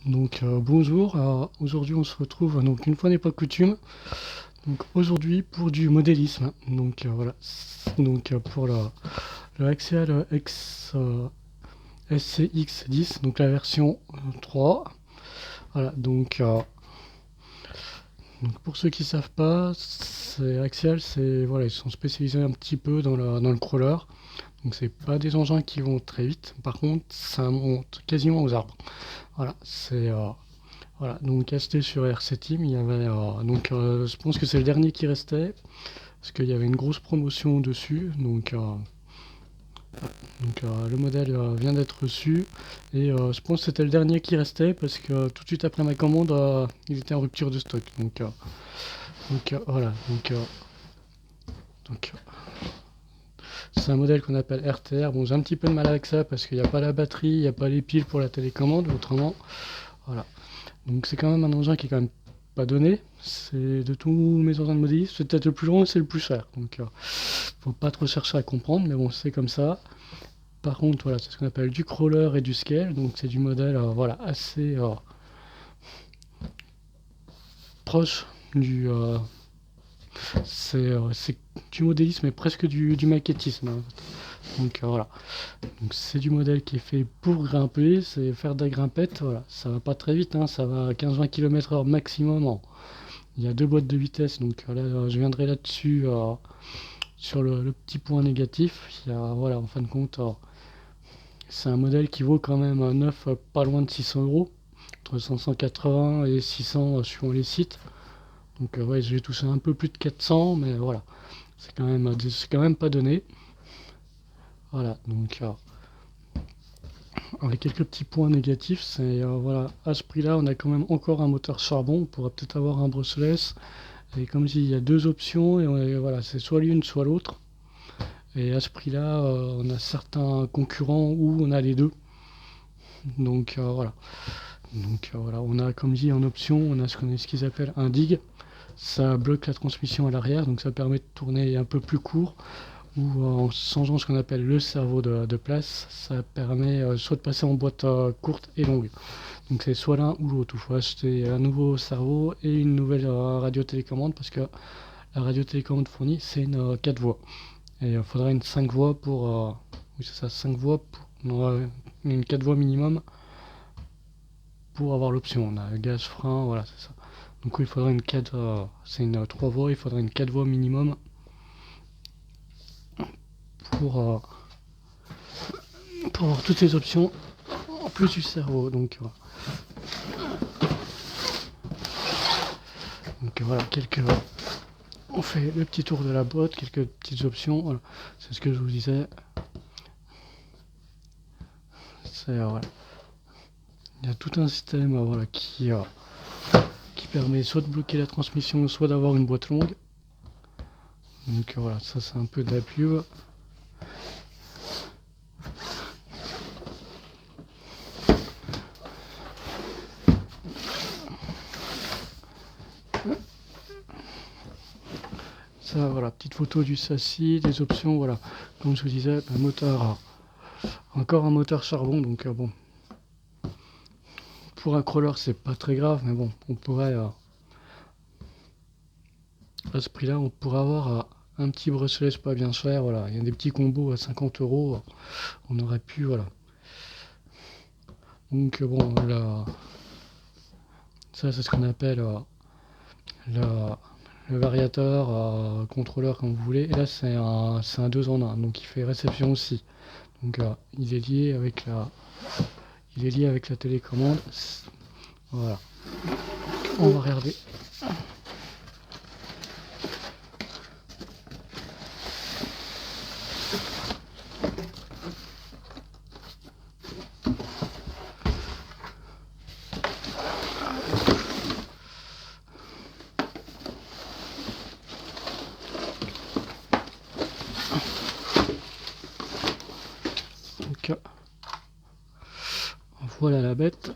Bonjour, aujourd'hui on se retrouve donc une fois n'est pas coutume, donc aujourd'hui pour du modélisme, voilà, pour le Axial SCX10, donc la version 3, voilà, donc pour ceux qui savent pas, c'est Axial, c'est voilà, ils sont spécialisés un petit peu dans le crawler, donc c'est pas des engins qui vont très vite, par contre ça monte quasiment aux arbres, voilà, voilà, donc ST sur RC Team, il y avait je pense que c'est le dernier qui restait parce qu'il y avait une grosse promotion dessus. Le modèle vient d'être reçu et je pense que c'était le dernier qui restait parce que tout de suite après ma commande, il était en rupture de stock. Voilà. Donc, c'est un modèle qu'on appelle RTR. Bon, j'ai un petit peu de mal avec ça parce qu'il n'y a pas la batterie, il n'y a pas les piles pour la télécommande. Autrement, voilà. Donc c'est quand même un engin qui est quand même pas donné. C'est de tous mes engins de modélisme, c'est peut-être le plus long et c'est le plus cher. Faut pas trop chercher à comprendre, mais bon, c'est comme ça. Par contre, voilà, c'est ce qu'on appelle du crawler et du scale. Donc c'est du modèle voilà, assez proche du. C'est du modélisme mais presque du maquettisme, hein. Voilà. Donc c'est du modèle qui est fait pour grimper, c'est faire de la grimpette, voilà. Ça va pas très vite, hein, ça va à 15-20 km/h maximum. Il y a deux boîtes de vitesse, donc là je viendrai là-dessus sur le petit point négatif. Voilà, en fin de compte, c'est un modèle qui vaut quand même un neuf pas loin de 600 euros, entre 580 et 600 suivant les sites. Ouais, j'ai touché un peu plus de 400, mais voilà, c'est quand même pas donné. Voilà, avec quelques petits points négatifs, c'est voilà, à ce prix-là, on a quand même encore un moteur charbon. On pourra peut-être avoir un brushless. Et comme je dis, il y a deux options et voilà, c'est soit l'une, soit l'autre. Et à ce prix-là, on a certains concurrents où on a les deux. Voilà. Voilà, on a comme dit en option, on a ce qu'ils appellent un dig. Ça bloque la transmission à l'arrière, donc ça permet de tourner un peu plus court. Ou en changeant ce qu'on appelle le cerveau de place, ça permet soit de passer en boîte courte et longue. Donc c'est soit l'un ou l'autre. Il faut acheter un nouveau cerveau et une nouvelle radio-télécommande parce que la radio-télécommande fournie c'est une 4 voies. Et il faudrait une 5 voies pour. Oui, c'est ça, 5 voies pour. Non, une 4 voies minimum pour avoir l'option. On a gaz, frein, voilà, c'est ça. Donc oui, il faudrait une 4. C'est une 3 voies, il faudrait une 4 voies minimum pour, euh, pour avoir toutes ces options en plus du cerveau. Voilà, on fait le petit tour de la boîte, quelques petites options. Voilà. C'est ce que je vous disais. Voilà. Il y a tout un système voilà, qui permet soit de bloquer la transmission, soit d'avoir une boîte longue. Voilà, ça c'est un peu de la pub. Ça, voilà, petite photo du châssis, des options, voilà. Comme je vous disais, un moteur, encore un moteur charbon, donc bon. Pour un crawler, c'est pas très grave, mais bon, on pourrait, à ce prix-là, on pourrait avoir un petit brushless pas bien cher, voilà. Il y a des petits combos à 50 euros, on aurait pu, voilà. Bon, là, ça c'est ce qu'on appelle le variateur, contrôleur comme vous voulez. Et là c'est un 2 en 1, donc il fait réception aussi. Il est lié avec la télécommande. Voilà. On va regarder. Voilà la bête.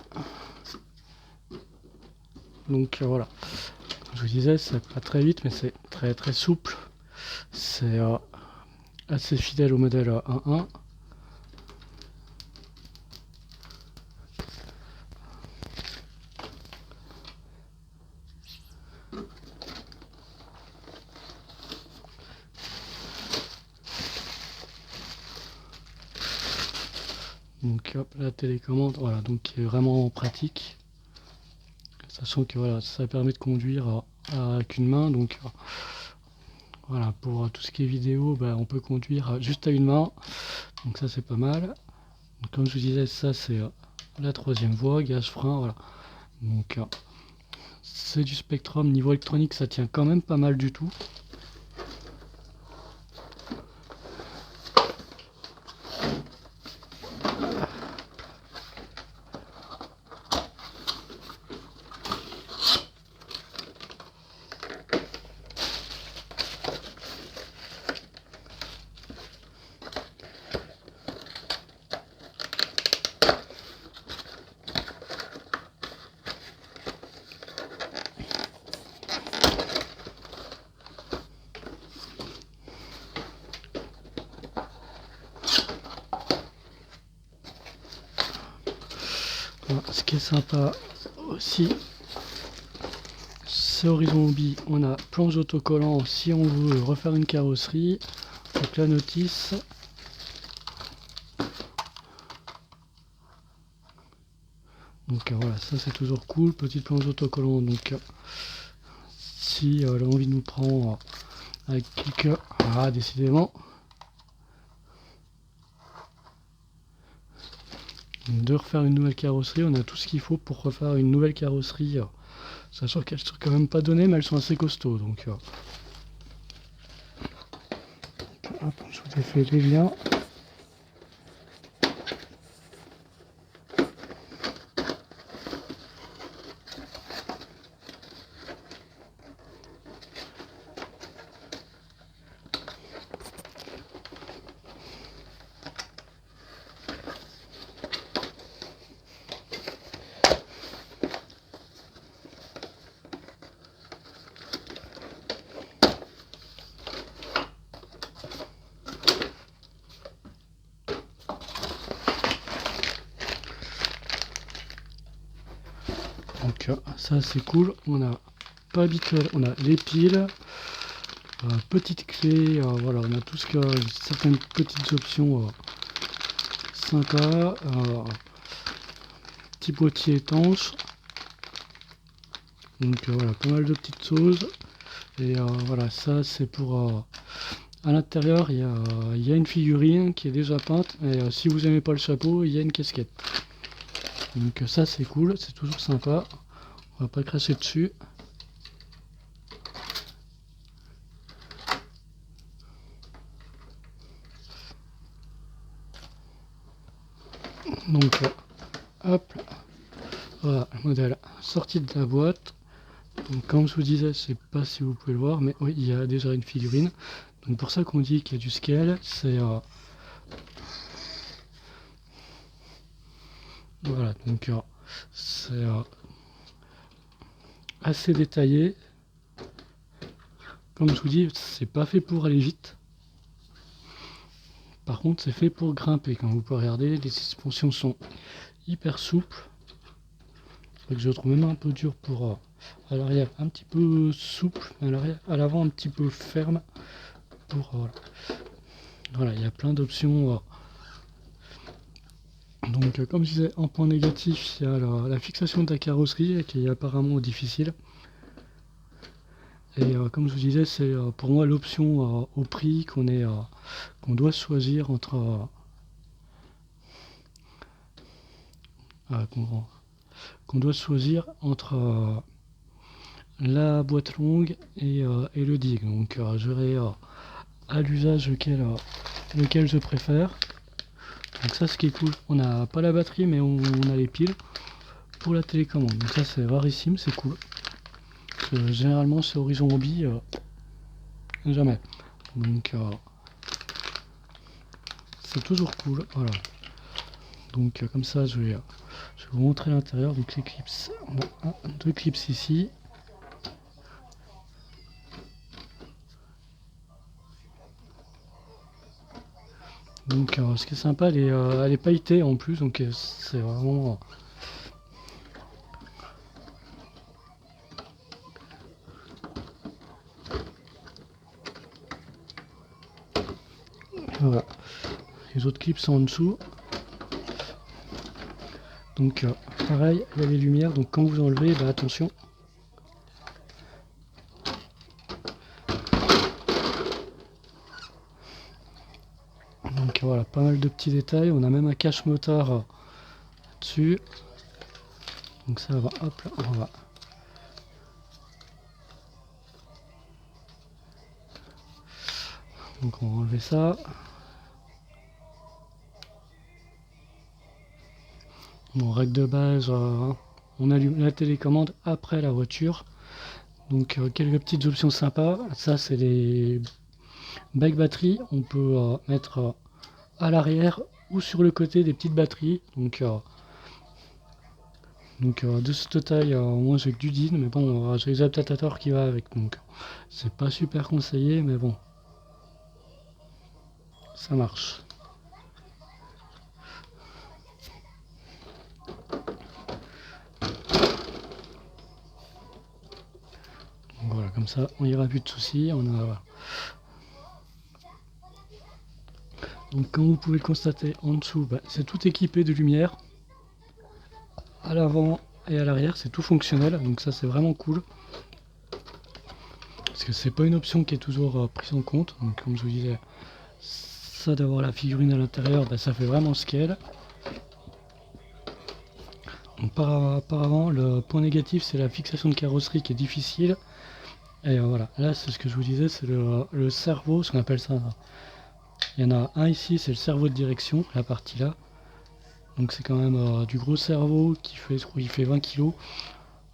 Voilà. Je vous disais, c'est pas très vite, mais c'est très très souple. C'est assez fidèle au modèle 1.1. Donc hop, la télécommande, voilà, donc qui est vraiment pratique. Sachant que voilà, ça permet de conduire avec une main, donc voilà, pour tout ce qui est vidéo, bah, on peut conduire juste à une main, donc ça c'est pas mal. Donc, comme je vous disais, ça c'est la troisième voie, gaz, frein, voilà. Donc c'est du Spectrum, niveau électronique ça tient quand même pas mal du tout. Voilà, ce qui est sympa aussi, c'est Horizon Hobby, on a planche autocollant si on veut refaire une carrosserie. Donc la notice, donc voilà, ça c'est toujours cool, petite planche autocollant. Donc si l'envie nous prend avec quelques, ah décidément, de refaire une nouvelle carrosserie, on a tout ce qu'il faut pour refaire une nouvelle carrosserie, sachant qu'elles sont quand même pas données, mais elles sont assez costauds. Donc hop, je vous ai fait les liens. Donc ça c'est cool, on a pas habituel, on a les piles, petite clé, voilà, on a tout ce que certaines petites options sympas, petit boîtier étanche, donc voilà, pas mal de petites choses. Et voilà, ça c'est pour à l'intérieur il y a une figurine qui est déjà peinte, et si vous aimez pas le chapeau, il y a une casquette. Donc ça c'est cool, c'est toujours sympa, on va pas cracher dessus. Donc hop, voilà le modèle sorti de la boîte. Donc comme je vous disais, je sais pas si vous pouvez le voir, mais oui, il y a déjà une figurine. Donc pour ça qu'on dit qu'il y a du scale, c'est voilà, donc c'est assez détaillé. Comme je vous dis, c'est pas fait pour aller vite. Par contre, c'est fait pour grimper. Comme vous pouvez regarder, les suspensions sont hyper souples. Que je trouve même un peu dur pour à l'arrière, un petit peu souple, à l'avant un petit peu ferme. Pour voilà, il y a plein d'options. Donc comme je disais, en point négatif, il y a la fixation de la carrosserie qui est apparemment difficile. Et comme je vous disais, c'est pour moi l'option au prix qu'on doit choisir entre qu'on doit choisir entre la boîte longue et le dig. Donc je verrai à l'usage lequel je préfère. Donc ça, ce qui est cool, on n'a pas la batterie mais on a les piles pour la télécommande. Donc ça c'est rarissime, c'est cool. Parce que généralement c'est Horizon Hobby, jamais. Donc c'est toujours cool, voilà. Donc comme ça je vais vous montrer l'intérieur. Donc les clips, on a deux clips ici. Donc ce qui est sympa, elle est pailletée en plus, donc c'est vraiment voilà. Les autres clips sont en dessous. Donc pareil, il y a les lumières, donc quand vous enlevez, bah, attention. Donc voilà, pas mal de petits détails. On a même un cache motard dessus. Donc ça va, hop là, on va. Donc on va enlever ça. Bon, règle de base, on allume la télécommande après la voiture. Donc quelques petites options sympas. Ça c'est les bacs batteries. On peut mettre à l'arrière ou sur le côté des petites batteries. Donc de cette taille, moi j'ai que du 10, mais bon, j'ai les adaptateurs qui va avec. Donc c'est pas super conseillé, mais bon, ça marche. Donc voilà, comme ça, on ira plus de soucis. Voilà. Donc comme vous pouvez le constater en dessous, bah, c'est tout équipé de lumière. À l'avant et à l'arrière, c'est tout fonctionnel, donc ça c'est vraiment cool. Parce que c'est pas une option qui est toujours prise en compte. Donc comme je vous disais, ça d'avoir la figurine à l'intérieur, bah, ça fait vraiment scale. Donc auparavant, le point négatif c'est la fixation de carrosserie qui est difficile. Et voilà, là c'est ce que je vous disais, c'est le cerveau, ce qu'on appelle ça. Il y en a un ici, c'est le cerveau de direction, la partie là. Donc c'est quand même du gros cerveau qui fait, je crois, il fait 20 kg.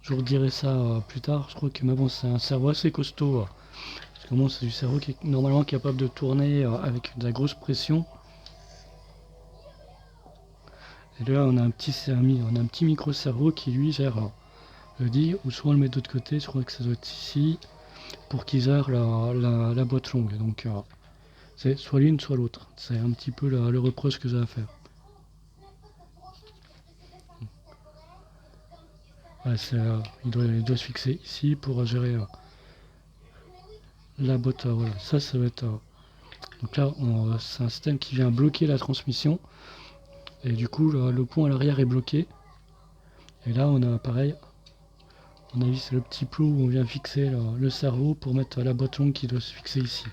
Je vous redirai ça plus tard, je crois que mais bon, c'est un cerveau assez costaud. Parce que bon, c'est du cerveau qui est normalement capable de tourner avec de la grosse pression. Et là on a un petit micro-cerveau qui lui gère le dit, ou soit on le met de l'autre côté, je crois que ça doit être ici, pour qu'il gère la boîte longue. Donc c'est soit l'une soit l'autre. C'est un petit peu le reproche que j'ai à faire. Ouais, il doit se fixer ici pour gérer la boîte. Voilà. Ça va être. Donc là, c'est un système qui vient bloquer la transmission. Et du coup, le pont à l'arrière est bloqué. Et là, on a pareil. On a vu, c'est le petit plot où on vient fixer le cerveau pour mettre la boîte longue qui doit se fixer ici.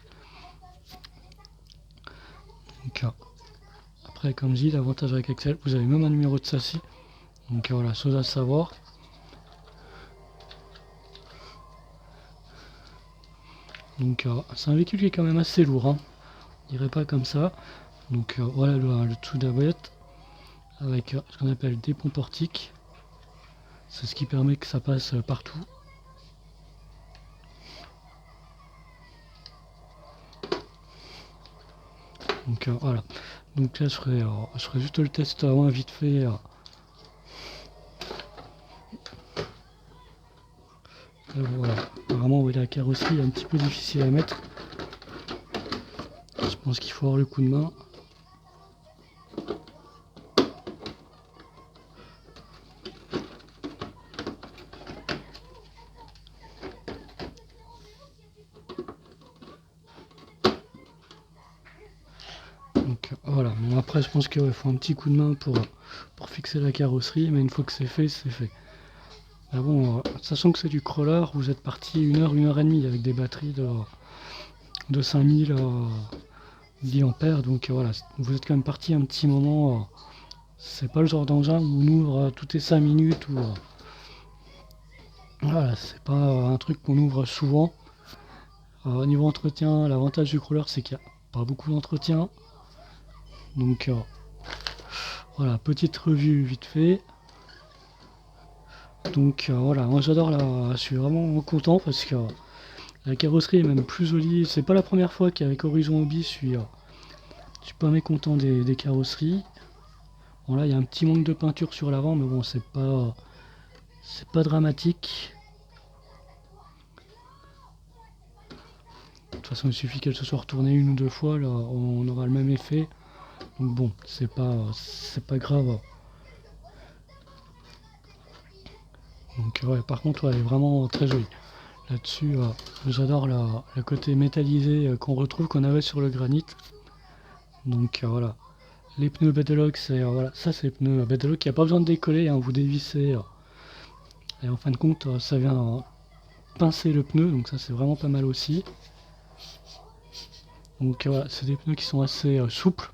Donc, après, comme je dis, l'avantage avec Excel, vous avez même un numéro de châssis. Donc voilà, chose à savoir. Donc c'est un véhicule qui est quand même assez lourd, hein. Je dirais pas comme ça. Donc voilà le dessous de la boîte avec ce qu'on appelle des ponts portiques. C'est ce qui permet que ça passe partout. Donc voilà. Donc là je ferai juste le test avant vite fait. Voilà. Apparemment la carrosserie est un petit peu difficile à mettre. Je pense qu'il faut avoir le coup de main. Donc voilà, bon, après je pense qu'il faut un petit coup de main pour fixer la carrosserie, mais une fois que c'est fait, c'est fait. Mais bon, sachant que c'est du crawler, vous êtes parti 1 heure et demie avec des batteries de 5000 mAh, donc voilà, vous êtes quand même parti un petit moment. C'est pas le genre d'engin où on ouvre toutes les 5 minutes ou voilà, c'est pas un truc qu'on ouvre souvent. Au niveau entretien, l'avantage du crawler c'est qu'il n'y a pas beaucoup d'entretien. Donc voilà, petite revue vite fait. Donc voilà, moi j'adore je suis vraiment content parce que la carrosserie est même plus jolie. C'est pas la première fois qu'avec Horizon Hobby je suis pas mécontent des carrosseries. Bon là il y a un petit manque de peinture sur l'avant, mais bon c'est pas dramatique. De toute façon il suffit qu'elle se soit retournée 1 ou 2 fois, là on aura le même effet. Donc bon, c'est pas grave. Donc ouais, par contre elle est vraiment très jolie. Là-dessus, j'adore le côté métallisé qu'on retrouve, qu'on avait sur le granit. Donc voilà. Les pneus Bedelock, c'est voilà, ça c'est les pneus Bedelock qui a pas besoin de décoller, hein, vous dévissez et en fin de compte ça vient pincer le pneu, donc ça c'est vraiment pas mal aussi. Donc voilà, c'est des pneus qui sont assez souples,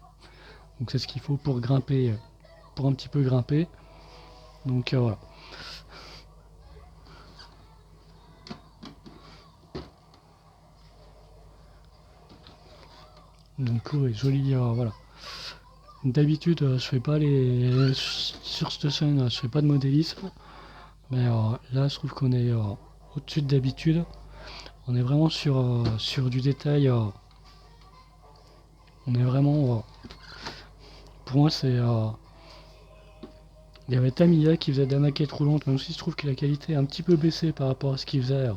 donc c'est ce qu'il faut pour grimper, pour un petit peu grimper. Donc voilà. Donc ouais, joli, voilà. D'habitude, je fais pas les sur cette chaîne, je fais pas de modélisme, mais là, je trouve qu'on est au-dessus de d'habitude. On est vraiment sur du détail. On est vraiment, pour moi, c'est. Il y avait Tamiya qui faisait de la maquette roulante, même si je trouve que la qualité est un petit peu baissée par rapport à ce qu'il faisait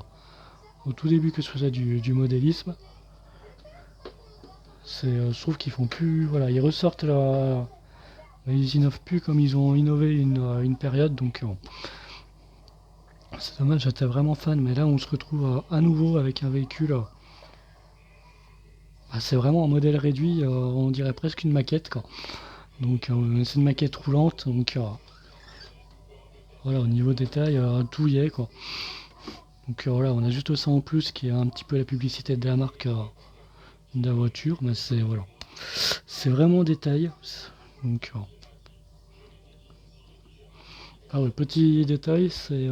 au tout début que je faisais du modélisme. Je trouve qu'ils font plus, voilà, ils ressortent là, mais ils innovent plus comme ils ont innové une période, donc c'est dommage, j'étais vraiment fan, mais là on se retrouve à nouveau avec un véhicule, c'est vraiment un modèle réduit, on dirait presque une maquette quoi. Donc c'est une maquette roulante, donc voilà, au niveau détail, tout y est quoi. Donc voilà, on a juste ça en plus qui est un petit peu la publicité de la marque de la voiture, mais c'est voilà, c'est vraiment détail. Donc ah ouais, petit détail, c'est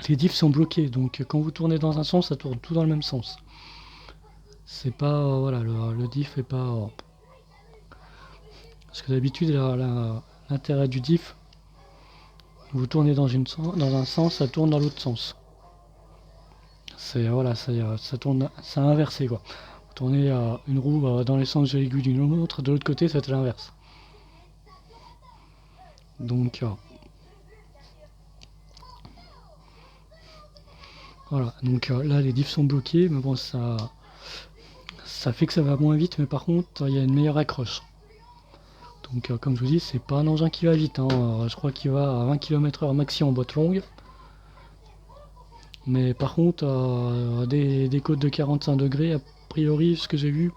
les diffs sont bloqués, donc quand vous tournez dans un sens, ça tourne tout dans le même sens. C'est pas voilà, le diff est pas parce que d'habitude l'intérêt du diff, vous tournez dans un sens, ça tourne dans l'autre sens. C'est voilà, ça tourne, c'est inversé quoi. Vous tournez une roue dans les sens de l'aiguille d'une autre, de l'autre côté c'est l'inverse. Donc voilà, donc là les diffs sont bloqués, mais bon ça fait que ça va moins vite, mais par contre il y a une meilleure accroche. Donc comme je vous dis, c'est pas un engin qui va vite, hein. Je crois qu'il va à 20 km/h maxi en boîte longue. Mais par contre, des côtes de 45 degrés, a priori, ce que j'ai vu,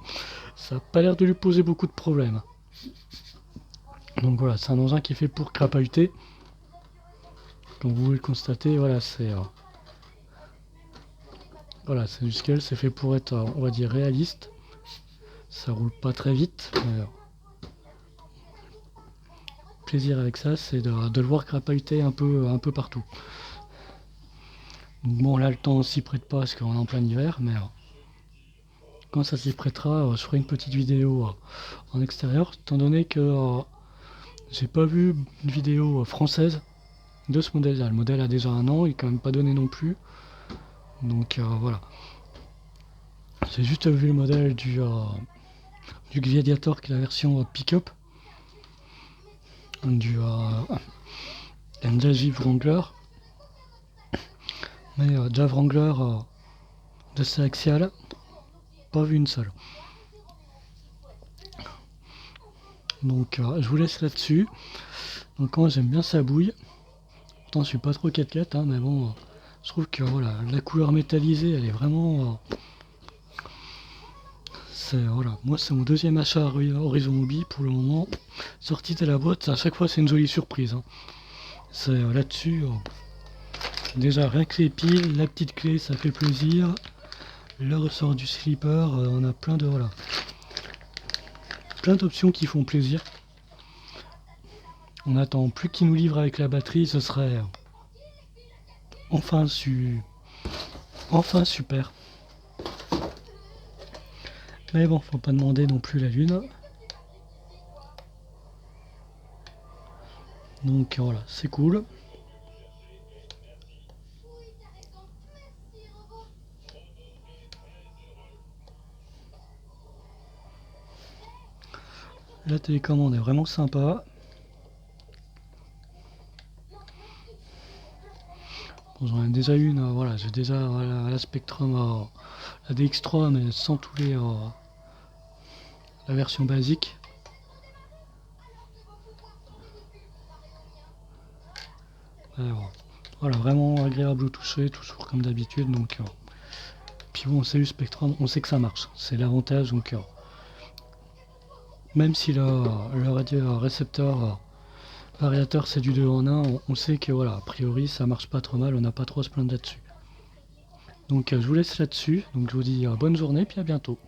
ça n'a pas l'air de lui poser beaucoup de problèmes. Donc voilà, c'est un engin qui est fait pour crapahuter. Comme vous pouvez le constater, voilà, c'est du scale, c'est fait pour être, on va dire, réaliste. Ça roule pas très vite, mais plaisir avec ça, c'est de le voir crapahuter un peu partout. Donc bon, là, le temps s'y prête pas parce qu'on est en plein hiver, mais quand ça s'y prêtera, je ferai une petite vidéo en extérieur, étant donné que j'ai pas vu une vidéo française de ce modèle-là. Le modèle a déjà un an, il est quand même pas donné non plus. Donc voilà. J'ai juste vu le modèle du Gladiator qui est la version pick-up. Du Jeep Wrangler. Mais Jav Wrangler de ces axial, pas vu une seule. Donc je vous laisse là-dessus. Donc moi j'aime bien sa bouille. Pourtant je suis pas trop 4x4, hein, mais bon, je trouve que voilà, la couleur métallisée elle est vraiment... voilà, moi c'est mon deuxième achat Horizon Hobby pour le moment. Sortie de la boîte, à chaque fois c'est une jolie surprise. Hein. C'est là-dessus, déjà rien que les piles, la petite clé ça fait plaisir. Le ressort du slipper, on a plein de voilà, plein d'options qui font plaisir. On attend plus qu'il nous livre avec la batterie, ce serait enfin super. Mais bon, faut pas demander non plus la lune. Donc voilà, c'est cool. La télécommande est vraiment sympa. Bon, j'en ai déjà une, voilà, j'ai déjà la Spectrum, la DX3, mais sans tous les la version basique. Alors, voilà, vraiment agréable au toucher, toujours comme d'habitude. Donc, puis bon, c'est du Spectrum, on sait que ça marche, c'est l'avantage. Donc, Même si le récepteur variateur c'est du 2 en 1, on sait que voilà, a priori ça marche pas trop mal, on n'a pas trop à se plaindre là-dessus. Donc je vous laisse là-dessus, donc je vous dis bonne journée puis à bientôt.